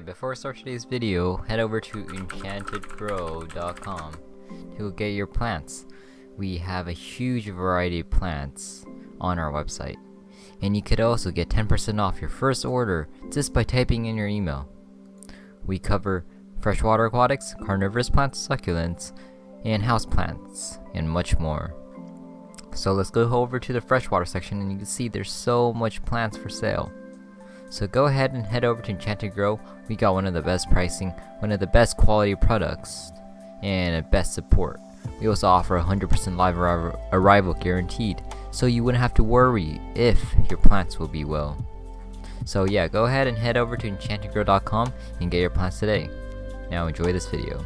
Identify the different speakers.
Speaker 1: before I start today's video, head over to enchantedgrow.com to get your plants. We have a huge variety of plants on our website, and you could also get 10% off your first order just by typing in your email. We cover freshwater aquatics, carnivorous plants, succulents, and houseplants, and much more. So let's go over to the freshwater section, and you can see there's so much plants for sale. So go ahead and head over to Enchanted Grow. We got one of the best pricing, one of the best quality products, and the best support. We also offer 100% live arrival guaranteed, so you wouldn't have to worry if your plants will be well. So yeah, go ahead and head over to enchantedgrow.com and get your plants today. Now enjoy this video.